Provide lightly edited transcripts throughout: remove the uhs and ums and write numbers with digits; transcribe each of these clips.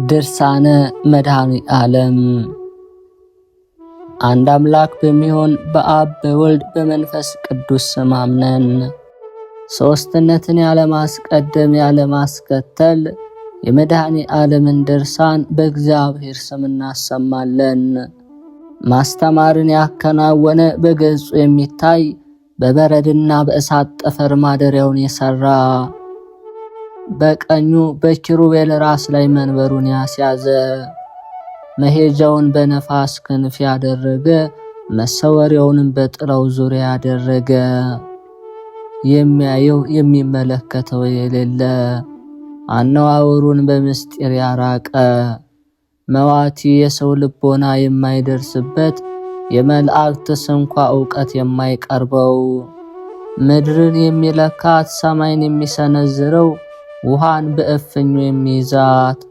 ድርሳነ መድኃኔዓለም። አንድ አምላክ በሚሆን በአብ በወልድ በመንፈስ ቅዱስ ስም አምነን ሦስትነትን ያለማስቀደም ያለማስከተል የመድኃኔዓለምን ድርሳን በእግዚአብሔር ስም እናሰማለን። ማስተማርን ያከናወነ በገጹ የሚታይ በበረድና በእሳት ጠፈር ማደሪያውን የሠራ በቀኙ በኪሩቤል ራስ ላይ መንበሩን ያስያዘ መሄጃውን በነፋስ ክንፍ ያደረገ መሰወሪያውንም በጥላው ዙሪያ ያደረገ የሚያየው የሚመለከተው የሌለ አነዋወሩን በምስጢር ያራቀ መዋቲ የሰው ልቦና የማይደርስበት የመላእክትስ እንኳ ዕውቀት የማይቀርበው ምድርን የሚለካት ሰማይን የሚሰነዝረው ውሃን በእፍኙ የሚይዛት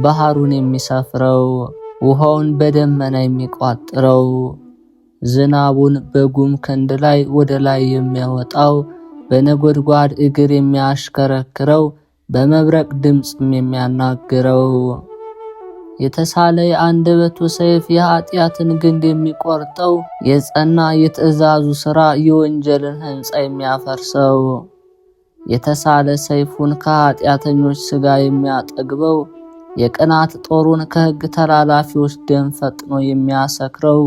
ባህሩን የሚሰፍረው ውሃውን በደመና የሚቋጥረው ዝናቡን በጉም ክንድ ላይ ወደ ላይ የሚያወጣው በነጎድጓድ እግር የሚያሽከረክረው በመብረቅ ድምፅም የሚያናግረው የተሳለ የአንደበቱ ሰይፍ የኃጢአትን ግንድ የሚቆርጠው የጸና የትእዛዙ ሥራ የወንጀልን ሕንፃ የሚያፈርሰው የተሳለ ሰይፉን ከኃጢአተኞች ሥጋ የሚያጠግበው የቅናት ጦሩን ከሕግ ተላላፊዎች ደም ፈጥኖ የሚያሰክረው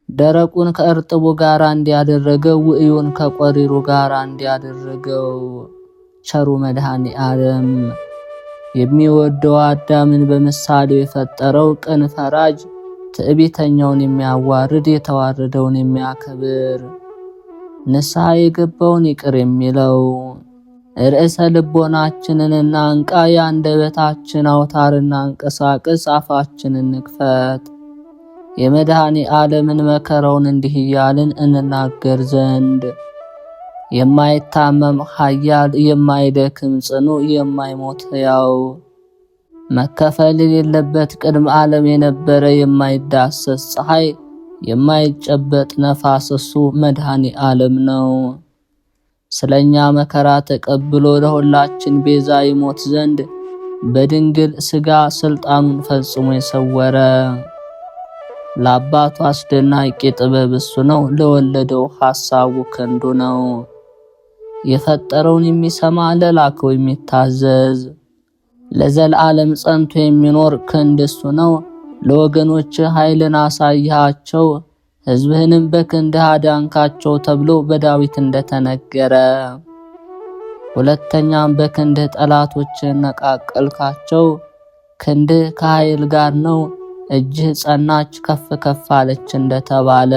ደረቁን ከእርጥቡ ጋር እንዲያደረገው ውእዩን ከቆሪሩ ጋር እንዲያደረገው ቸሩ መድኃኔዓለም የሚወደው አዳምን በምሳሌው የፈጠረው ቅን ፈራጅ ትዕቢተኛውን የሚያዋርድ የተዋረደውን የሚያከብር ንስሐ የገባውን ይቅር የሚለው ርዕሰ ልቦናችንንና አንቃ የአንደበታችን አውታርና አንቀሳቅስ አፋችንን ንክፈት የመድኃኔዓለምን መከራውን እንዲህ እያልን እንናገር ዘንድ የማይታመም ኃያል የማይደክም ጽኑ የማይሞት ሕያው መከፈል የሌለበት ቅድመ ዓለም የነበረ የማይዳሰስ ፀሐይ የማይጨበጥ ነፋስ እሱ መድኃኔዓለም ነው። ስለኛ መከራ ተቀብሎ ለሁላችን ቤዛ ይሞት ዘንድ በድንግል ሥጋ ሥልጣኑን ፈጽሞ የሰወረ ለአባቱ አስደናቂ ጥበብ እሱ ነው። ለወለደው ሐሳቡ ክንዱ ነው። የፈጠረውን የሚሰማ ለላከው የሚታዘዝ ለዘላለም ጸንቶ የሚኖር ክንድ እሱ ነው። ለወገኖች ኃይልን አሳያቸው ሕዝብህንም በክንድህ አዳንካቸው ተብሎ በዳዊት እንደተነገረ ሁለተኛም በክንድህ ጠላቶችን ነቃቀልካቸው። ክንድህ ከኃይል ጋር ነው፣ እጅህ ጸናች ከፍ ከፍ አለች እንደተባለ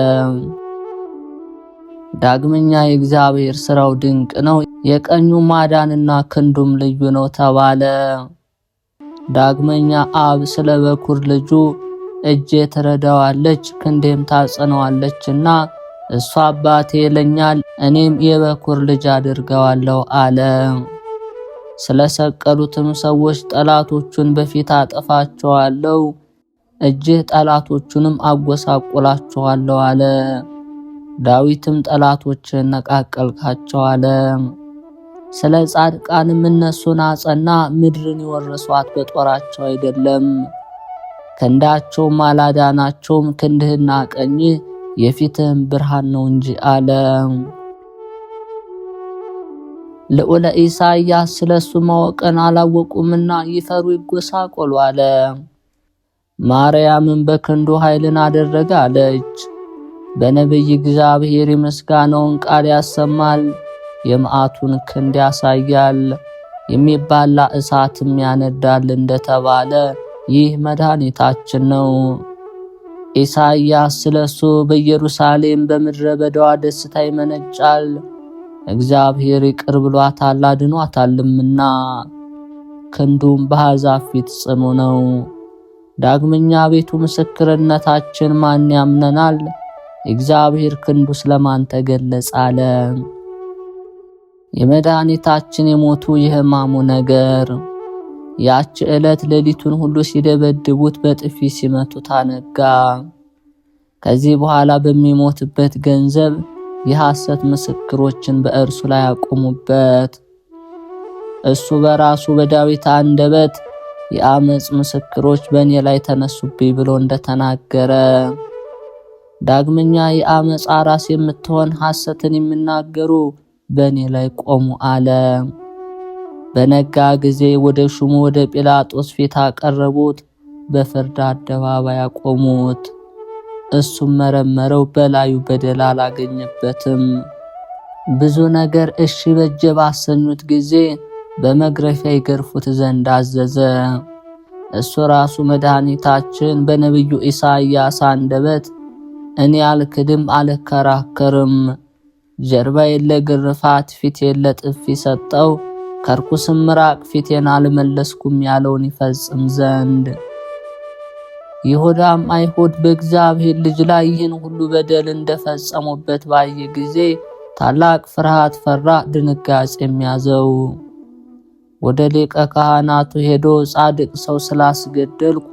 ዳግመኛ የእግዚአብሔር ሥራው ድንቅ ነው፣ የቀኙ ማዳንና ክንዱም ልዩ ነው ተባለ። ዳግመኛ አብ ስለ በኩር ልጁ እጄ ትረዳዋለች ክንዴም ታጸነዋለችና እሱ አባቴ ይለኛል እኔም የበኩር ልጅ አድርገዋለሁ አለ። ስለሰቀሉትም ሰዎች ጠላቶቹን በፊት አጠፋቸዋለሁ፣ እጅህ ጠላቶቹንም አጎሳቁላቸዋለሁ አለ። ዳዊትም ጠላቶችን ነቃቀልካቸው አለ። ስለ ጻድቃንም እነሱን አጸና፣ ምድርን የወረሷት በጦራቸው አይደለም፣ ክንዳቸውም አላዳናቸውም፣ ክንድህና ቀኝህ የፊትህም ብርሃን ነው እንጂ አለ። ልዑለ ኢሳይያስ ስለሱ ማወቅን አላወቁምና ይፈሩ ይጎሳቆሉ አለ። ማርያምን በክንዱ ኃይልን አደረገ አለች። በነቢይ እግዚአብሔር የምስጋናውን ቃል ያሰማል፣ የመዓቱን ክንድ ያሳያል፣ የሚባላ እሳትም ያነዳል እንደተባለ ይህ መድኃኒታችን ነው። ኢሳይያስ ስለሱ በኢየሩሳሌም በምድረ በዳዋ ደስታ ይመነጫል፣ እግዚአብሔር ይቅር ብሏታል አድኗታልምና፣ ክንዱም በአሕዛብ ፊት ጽኑ ነው። ዳግመኛ ቤቱ ምስክርነታችን ማን ያምነናል? እግዚአብሔር ክንዱ ስለማን ተገለጸ አለ። የመድኃኒታችን የሞቱ የሕማሙ ነገር ያች ዕለት ሌሊቱን ሁሉ ሲደበድቡት በጥፊ ሲመቱት አነጋ። ከዚህ በኋላ በሚሞትበት ገንዘብ የሐሰት ምስክሮችን በእርሱ ላይ አቆሙበት። እሱ በራሱ በዳዊት አንደበት የአመጽ ምስክሮች በእኔ ላይ ተነሱብኝ ብሎ እንደተናገረ ዳግመኛ የአመጽ ራስ የምትሆን ሐሰትን የሚናገሩ በእኔ ላይ ቆሙ አለ። በነጋ ጊዜ ወደ ሹሙ ወደ ጲላጦስ ፊት አቀረቡት፣ በፍርድ አደባባይ አቆሙት። እሱም መረመረው፣ በላዩ በደል አላገኘበትም። ብዙ ነገር እሺ በጀ ባሰኙት ጊዜ በመግረፊያ ይገርፉት ዘንድ አዘዘ። እሱ ራሱ መድኃኒታችን በነቢዩ ኢሳይያስ አንደበት እኔ አልክድም አልከራከርም፣ ጀርባዬን ለግርፋት ፊቴን ለጥፊ ሰጠው፣ ከርኩስም ምራቅ ፊቴን አልመለስኩም ያለውን ይፈጽም ዘንድ። ይሁዳም አይሁድ በእግዚአብሔር ልጅ ላይ ይህን ሁሉ በደል እንደፈጸሙበት ባየ ጊዜ ታላቅ ፍርሃት ፈራ፣ ድንጋጼም ያዘው። ወደ ሊቀ ካህናቱ ሄዶ ጻድቅ ሰው ስላስገደልኩ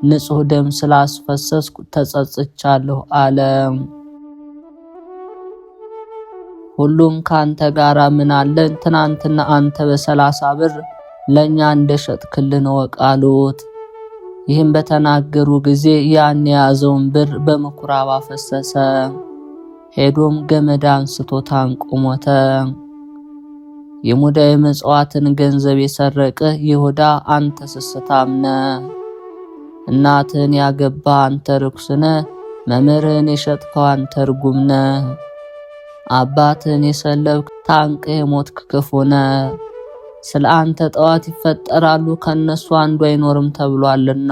ንጹሕ ደም ስላስፈሰስኩ ተጸጽቻለሁ አለ። ሁሉም ካንተ ጋር ምን አለን? ትናንትና አንተ በ30 ብር ለኛ እንደሸጥክልን ወቅ አሉት። ይህም በተናገሩ ጊዜ ያን የያዘውን ብር በምኩራብ አፈሰሰ። ሄዶም ገመድ አንስቶ ታንቆ ሞተ። የሙዳየ ምጽዋትን ገንዘብ የሰረቀ ይሁዳ አንተ ስስታም ነህ። እናትህን ያገባ አንተ ርኩስ ነህ። መምህርህን የሸጥከው አንተ ርጉም ነህ። አባትህን የሰለብክ ታንቀህ የሞትክ ክፉ ነህ። ስለ አንተ ጠዋት ይፈጠራሉ ከነሱ አንዱ አይኖርም ተብሏልና።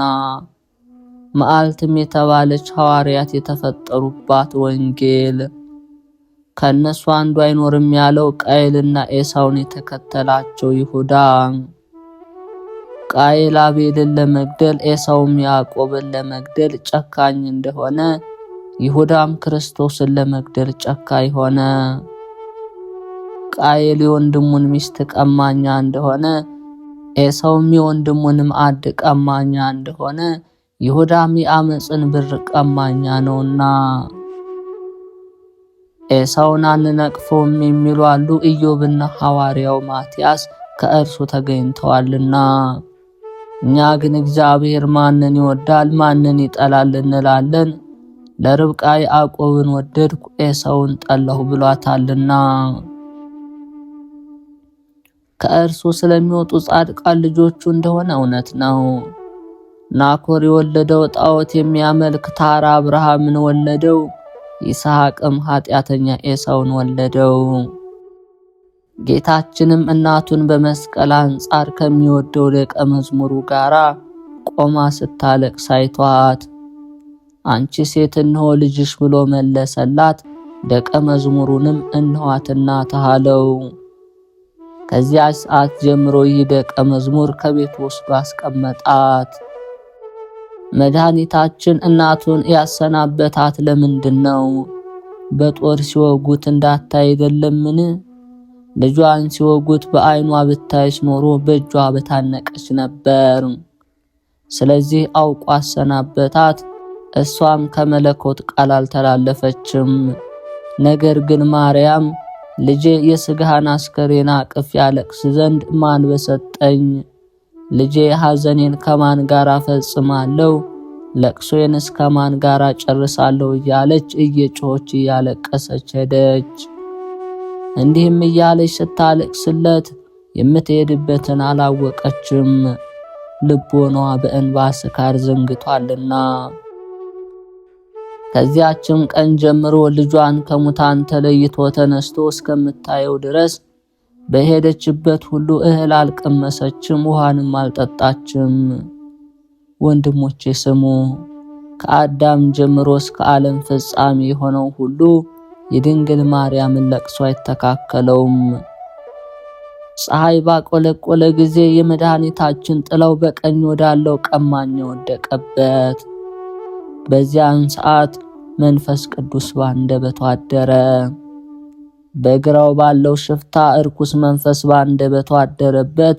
መዓልትም የተባለች ሐዋርያት የተፈጠሩባት ወንጌል ከነሱ አንዱ አይኖርም ያለው ቃየልና ኤሳውን የተከተላቸው ይሁዳ። ቃየል አቤልን ለመግደል ኤሳውም ያዕቆብን ለመግደል ጨካኝ እንደሆነ ይሁዳም ክርስቶስን ለመግደል ጨካኝ ሆነ። ቃየል የወንድሙን ሚስት ቀማኛ እንደሆነ ኤሳውም የወንድሙን ማዕድ ቀማኛ እንደሆነ ይሁዳም የአመጽን ብር ቀማኛ ነውና። ኤሳውን አንነቅፈውም የሚሉ አሉ፣ ኢዮብና ሐዋርያው ማቲያስ ከእርሱ ተገኝተዋልና። እኛ ግን እግዚአብሔር ማንን ይወዳል ማንን ይጠላል እንላለን። ለርብቃ ያዕቆብን ወደድኩ ኤሳውን ጠላሁ ብሏታልና። ከእርሱ ስለሚወጡ ጻድቃን ልጆቹ እንደሆነ እውነት ነው። ናኮር የወለደው ጣዖት የሚያመልክ ታራ አብርሃምን ወለደው። ይስሐቅም ኃጢአተኛ ኤሳውን ወለደው። ጌታችንም እናቱን በመስቀል አንጻር ከሚወደው ደቀ መዝሙሩ ጋር ቆማ ስታለቅስ አይቷት፣ አንቺ ሴት እነሆ ልጅሽ ብሎ መለሰላት። ደቀ መዝሙሩንም እነኋት እናትህ አለው። ከዚያች ሰዓት ጀምሮ ይህ ደቀ መዝሙር ከቤቱ ወስዶ አስቀመጣት። መድኃኒታችን እናቱን ያሰናበታት ለምንድን ነው? በጦር ሲወጉት እንዳታይ አይደለምን? ልጇን ሲወጉት በዓይኗ ብታይስ ኖሮ በእጇ በታነቀች ነበር። ስለዚህ አውቆ አሰናበታት። እሷም ከመለኮት ቃል አልተላለፈችም። ነገር ግን ማርያም ልጄ የሥጋህን አስከሬን አቅፍ ያለቅስ ዘንድ ማን በሰጠኝ? ልጄ ሐዘኔን ከማን ጋር ፈጽማለሁ? ለቅሶዬንስ ከማን ጋር ጨርሳለሁ? እያለች እየጮኸች እያለቀሰች ሄደች። እንዲህም እያለች ስታለቅስለት የምትሄድበትን አላወቀችም፣ ልቦኗ በእንባ ስካር ዘንግቷልና። ከዚያችም ቀን ጀምሮ ልጇን ከሙታን ተለይቶ ተነስቶ እስከምታየው ድረስ በሄደችበት ሁሉ እህል አልቀመሰችም፣ ውሃንም አልጠጣችም። ወንድሞቼ ስሙ፣ ከአዳም ጀምሮ እስከ ዓለም ፍጻሜ የሆነው ሁሉ የድንግል ማርያምን ለቅሶ አይተካከለውም። ፀሐይ ባቆለቆለ ጊዜ የመድኃኒታችን ጥላው በቀኝ ወዳለው ቀማኛ ወደቀበት። በዚያን ሰዓት መንፈስ ቅዱስ ባንደበቱ አደረ። በግራው ባለው ሽፍታ እርኩስ መንፈስ ባንደበቱ አደረበት።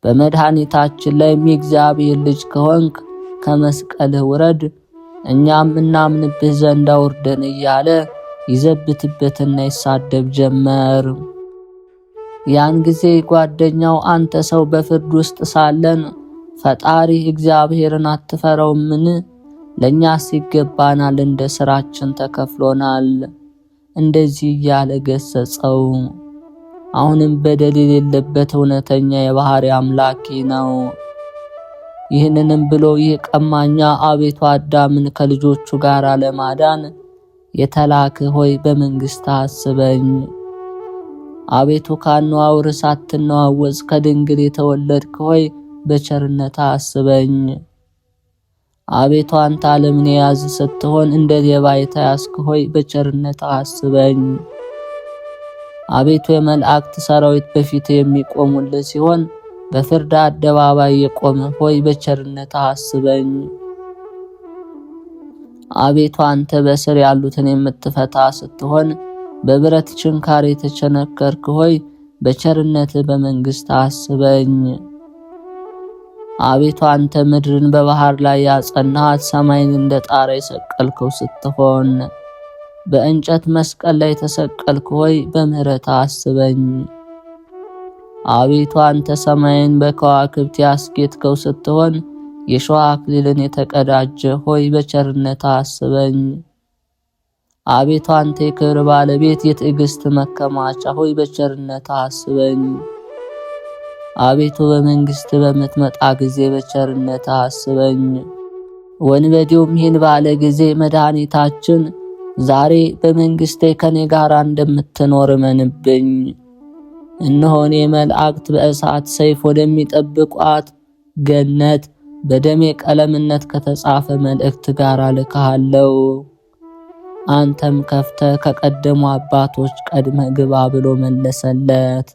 በመድኃኒታችን ላይ የእግዚአብሔር ልጅ ከሆንክ ከመስቀልህ ውረድ፣ እኛም እናምንብህ ዘንድ አውርደን እያለ ይዘብትበትና ይሳደብ ጀመር። ያን ጊዜ ጓደኛው አንተ ሰው በፍርድ ውስጥ ሳለን ፈጣሪ እግዚአብሔርን አትፈራውምን? ለእኛስ ይገባናል፣ እንደ ሥራችን ተከፍሎናል። እንደዚህ እያለ ገሰጸው። አሁንም በደል የሌለበት እውነተኛ የባህሪ አምላኪ ነው። ይህንንም ብሎ ይህ ቀማኛ አቤቱ አዳምን ከልጆቹ ጋር ለማዳን የተላክ ሆይ በመንግሥት አስበኝ። አቤቱ ካነዋውር ሳትነዋወጽ ከድንግል የተወለድክ ሆይ በቸርነት አስበኝ። አቤቱ አንተ ዓለምን የያዝ ስትሆን እንደ ሌባ የተያዝክ ሆይ በቸርነት አስበኝ። አቤቱ የመላእክት ሰራዊት በፊት የሚቆሙልህ ሲሆን በፍርድ አደባባይ የቆመ ሆይ በቸርነት አስበኝ። አቤቱ አንተ በስር ያሉትን የምትፈታ ስትሆን በብረት ችንካር የተቸነከርክ ሆይ በቸርነት በመንግሥት አስበኝ። አቤቱ አንተ ምድርን በባህር ላይ ያጸናሃት፣ ሰማይን እንደ ጣራ የሰቀልከው ስትሆን በእንጨት መስቀል ላይ ተሰቀልክ ሆይ በምህረት አስበኝ። አቤቱ አንተ ሰማይን በከዋክብት ያስጌጥከው ስትሆን የሸዋ አክሊልን የተቀዳጀ ሆይ በቸርነት አስበኝ። አቤቱ አንተ የክብር ባለቤት የትዕግስት መከማቻ ሆይ በቸርነት አስበኝ። አቤቱ በመንግሥት በምትመጣ ጊዜ በቸርነት አስበኝ። ወንበዴውም ይህን ባለ ጊዜ መድኃኒታችን ዛሬ በመንግሥቴ ከኔ ጋር እንደምትኖር እመንብኝ። እነሆ እኔ መላእክት በእሳት ሰይፍ ወደሚጠብቋት ገነት በደሜ ቀለምነት ከተጻፈ መልእክት ጋር እልክሃለሁ። አንተም ከፍተ ከቀደሙ አባቶች ቀድመ ግባ ብሎ መለሰለት።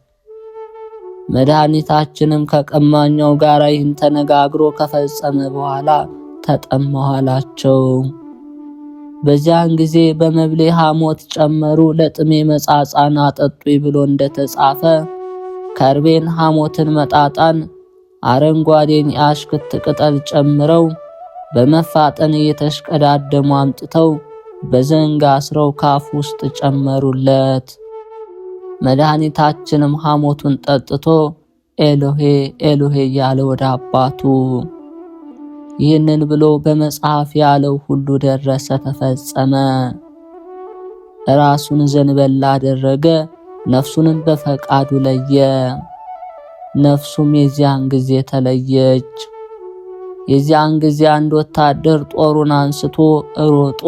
መድኃኒታችንም ከቀማኛው ጋር ይህን ተነጋግሮ ከፈጸመ በኋላ ተጠማሁ አላቸው። በዚያን ጊዜ በመብሌ ሐሞት ጨመሩ፣ ለጥሜ መጻጻን አጠጡኝ ብሎ እንደተጻፈ ከርቤን፣ ሐሞትን፣ መጣጣን፣ አረንጓዴን የአሽክት ቅጠል ጨምረው በመፋጠን እየተሽቀዳደሙ አምጥተው በዘንግ አስረው ካፍ ውስጥ ጨመሩለት። መድኃኒታችንም ሐሞቱን ጠጥቶ ኤሎሄ ኤሎሄ እያለ ወደ አባቱ ይህንን ብሎ በመጽሐፍ ያለው ሁሉ ደረሰ፣ ተፈጸመ። ራሱን ዘንበል አደረገ፣ ነፍሱንም በፈቃዱ ለየ። ነፍሱም የዚያን ጊዜ ተለየች። የዚያን ጊዜ አንድ ወታደር ጦሩን አንስቶ ሮጦ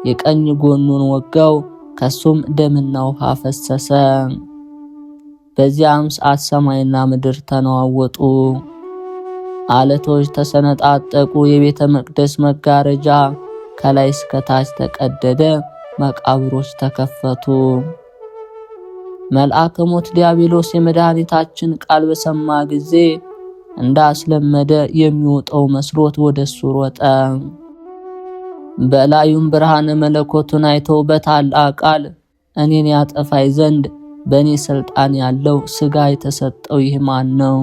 የቀኝ ጎኑን ወጋው፣ ከሱም ደምና ውሃ ፈሰሰ። በዚያም ሰዓት ሰማይና ምድር ተነዋወጡ፣ አለቶች ተሰነጣጠቁ፣ የቤተ መቅደስ መጋረጃ ከላይ እስከ ታች ተቀደደ፣ መቃብሮች ተከፈቱ። መልአከ ሞት ዲያብሎስ የመድኃኒታችን ቃል በሰማ ጊዜ እንዳስለመደ የሚወጣው መስሎት ወደሱ ሮጠ። በላዩም ብርሃነ መለኮቱን አይተው በታላቅ ቃል እኔን ያጠፋይ ዘንድ በእኔ ስልጣን ያለው ሥጋ የተሰጠው ይህ ማን ነው?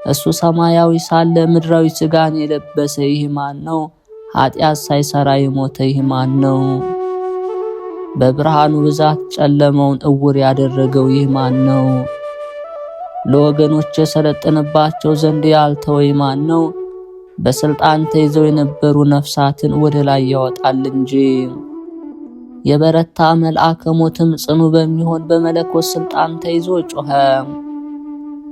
እሱ ሰማያዊ ሳለ ምድራዊ ሥጋን የለበሰ ይህ ማን ነው? ኃጢአት ሳይሰራ የሞተ ይህ ማን ነው? በብርሃኑ ብዛት ጨለመውን እውር ያደረገው ይህ ማን ነው? ለወገኖች የሰለጠነባቸው ዘንድ ያልተወ ይህ ማን ነው? በስልጣን ተይዘው የነበሩ ነፍሳትን ወደ ላይ ያወጣል እንጂ። የበረታ መልአከ ሞትም ጽኑ በሚሆን በመለኮት ስልጣን ተይዞ ጮኸ።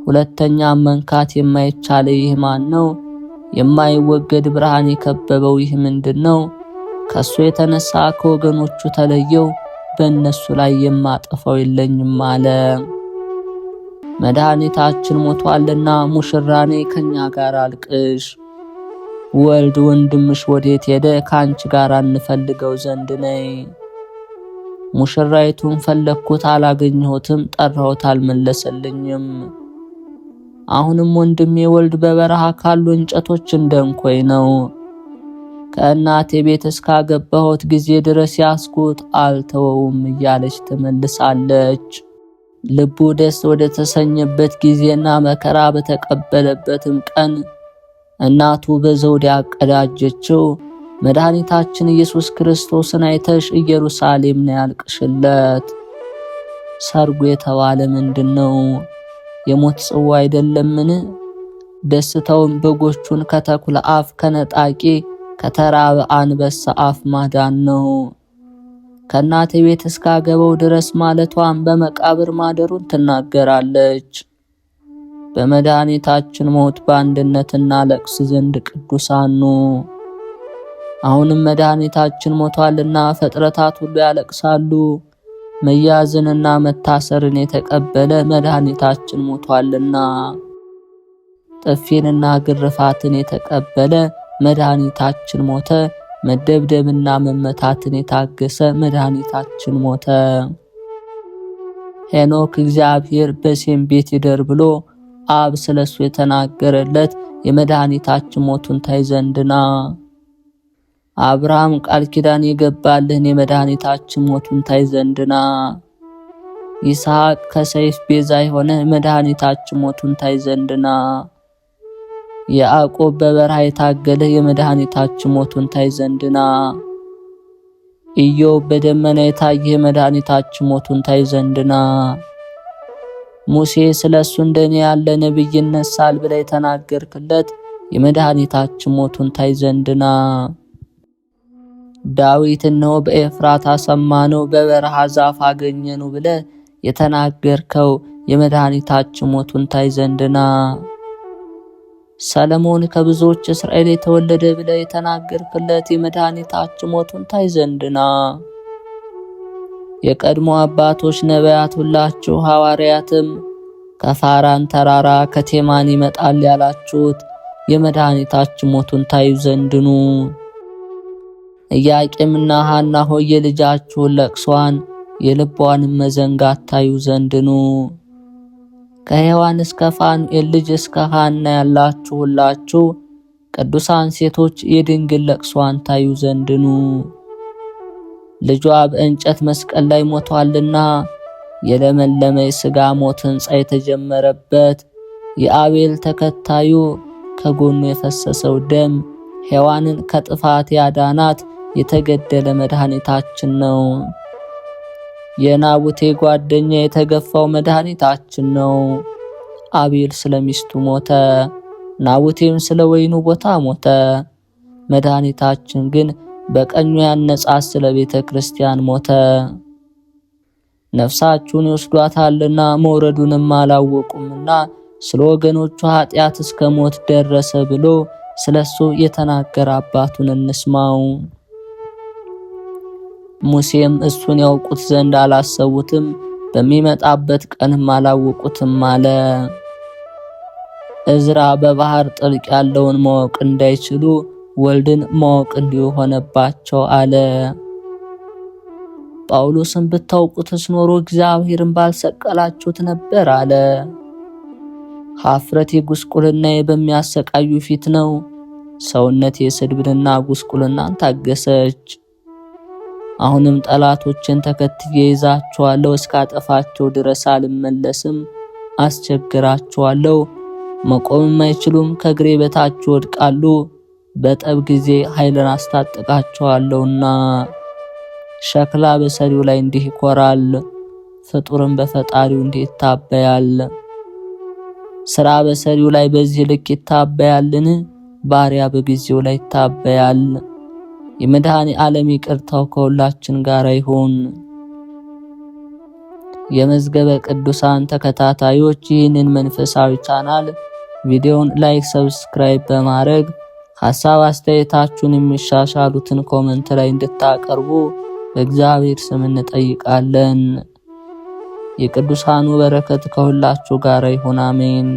ሁለተኛ መንካት የማይቻለ ይህ ማን ነው? የማይወገድ ብርሃን የከበበው ይህ ምንድነው? ከሱ የተነሳ ከወገኖቹ ተለየው፣ በእነሱ ላይ የማጠፋው የለኝም አለ። መድኃኒታችን ሞቷልና ሙሽራኔ ከኛ ጋር አልቅሽ። ወልድ ወንድምሽ ወዴት ሄደ? ካንቺ ጋር እንፈልገው ዘንድ ነይ። ሙሽራይቱን ፈለግኩት አላገኘሁትም፣ ጠራሁት አልመለሰልኝም። አሁንም ወንድሜ ወልድ በበረሃ ካሉ እንጨቶች እንደንኮይ ነው። ከእናቴ ቤት እስካገባሁት ጊዜ ድረስ ያስኩት አልተወውም እያለች ትመልሳለች። ልቡ ደስ ወደ ተሰኘበት ጊዜና መከራ በተቀበለበትም ቀን እናቱ በዘውድ ያቀዳጀችው መድኃኒታችን ኢየሱስ ክርስቶስን አይተሽ ኢየሩሳሌም ነው ያልቅሽለት። ሰርጉ የተባለ ምንድነው? የሞት ጽዋ አይደለምን? ደስታውም በጎቹን ከተኩላ አፍ ከነጣቂ ከተራበ አንበሳ አፍ ማዳን ነው። ከእናቴ ቤት እስካገበው ድረስ ማለቷን በመቃብር ማደሩን ትናገራለች። በመድኃኒታችን ሞት በአንድነት እናለቅስ ዘንድ ቅዱሳን ኑ። አሁንም መድኃኒታችን ሞቷልና ፍጥረታት ሁሉ ያለቅሳሉ። መያዝንና መታሰርን የተቀበለ መድኃኒታችን ሞቷልና፣ ጥፊንና ግርፋትን የተቀበለ መድኃኒታችን ሞተ። መደብደብና መመታትን የታገሰ መድኃኒታችን ሞተ። ሄኖክ እግዚአብሔር በሴም ቤት ይደር ብሎ አብ ስለሱ የተናገረለት የመድኃኒታችን ሞቱን ታይ ዘንድና፣ አብርሃም ቃል ኪዳን የገባልን የመድኃኒታችን ሞቱን ታይ ዘንድና፣ ይስሐቅ ከሰይፍ ቤዛ የሆነ መድኃኒታችን ሞቱን ታይ ዘንድና፣ ያዕቆብ በበረሃ የታገለ የመድኃኒታችን ሞቱን ታይ ዘንድና፣ ኢዮብ በደመና የታየ የመድኃኒታችን ሞቱን ታይ ዘንድና፣ ሙሴ ስለሱ እንደኔ ያለ ነብይ ይነሳል ብለ የተናገርክለት የመድኃኒታችን ሞቱን ታይ ዘንድና፣ ዳዊት እነሆ በኤፍራታ ሰማነው በበረሃ ዛፍ አገኘነው ብለ የተናገርከው የመድኃኒታችን ሞቱን ታይ ዘንድና፣ ሰለሞን ከብዙዎች እስራኤል የተወለደ ብለ የተናገርክለት የመድኃኒታችን ሞቱን ታይ ዘንድና፣ የቀድሞ አባቶች ነቢያት ሁላችሁ ሐዋርያትም ከፋራን ተራራ ከቴማን ይመጣል ያላችሁት የመድኃኒታችን ሞቱን ታዩ ዘንድኑ። ኢያቄምና ሐና ሆይ የልጃችሁን ለቅሷን የልቧንም መዘንጋት ታዩ ዘንድኑ። ከሔዋን እስከ ፋኑኤል ልጅ እስከ ሐና ያላችሁ ሁላችሁ ቅዱሳን ሴቶች የድንግል ለቅሷን ታዩ ዘንድኑ። ልጇ በእንጨት መስቀል ላይ ሞቷልና የለመለመ የሥጋ ሞት ሕንጻ የተጀመረበት የአቤል ተከታዩ ከጎኑ የፈሰሰው ደም ሔዋንን ከጥፋት ያዳናት የተገደለ መድኃኒታችን ነው። የናቡቴ ጓደኛ የተገፋው መድኃኒታችን ነው። አቤል ስለ ሚስቱ ሞተ፣ ናቡቴም ስለ ወይኑ ቦታ ሞተ። መድኃኒታችን ግን በቀኙ ያነጻት ስለ ቤተ ክርስቲያን ሞተ። ነፍሳችሁን ይወስዷታልና መውረዱንም አላወቁምና ስለ ወገኖቹ ኃጢአት እስከ ሞት ደረሰ ብሎ ስለሱ የተናገረ አባቱን እንስማው። ሙሴም እሱን ያውቁት ዘንድ አላሰቡትም፣ በሚመጣበት ቀንም አላወቁትም አለ። እዝራ በባህር ጥልቅ ያለውን ማወቅ እንዳይችሉ ወልድን ማወቅ እንዲሁ ሆነባቸው አለ። ጳውሎስን ብታውቁትስ ኖሮ እግዚአብሔርን ባልሰቀላችሁት ነበር አለ። ኀፍረቴ ጉስቁልናዬ በሚያሰቃዩ ፊት ነው፣ ሰውነቴ ስድብንና ጉስቁልናን ታገሰች። አሁንም ጠላቶችን ተከትዬ ይዛቸዋለሁ፣ እስካጠፋቸው ድረስ አልመለስም፣ አስቸግራቸዋለሁ። መቆምም አይችሉም፣ ከእግሬ በታች ወድቃሉ። በጠብ ጊዜ ኃይልን አስታጥቃቸዋለሁና። ሸክላ በሰሪው ላይ እንዲህ ይኮራል፣ ፍጡርም በፈጣሪው እንዲህ ይታበያል። ሥራ በሰሪው ላይ በዚህ ልክ ይታበያልን? ባሪያ በጊዜው ላይ ይታበያል። የመድኃኔ ዓለም ይቅርታው ከሁላችን ጋር ይሁን። የመዝገበ ቅዱሳን ተከታታዮች ይህንን መንፈሳዊ ቻናል ቪዲዮውን ላይክ፣ ሰብስክራይብ በማድረግ ሐሳብ አስተያየታችሁን የሚሻሻሉትን ኮሜንት ላይ እንድታቀርቡ በእግዚአብሔር ስም እንጠይቃለን። የቅዱሳኑ በረከት ከሁላችሁ ጋር ይሁን። አሜን።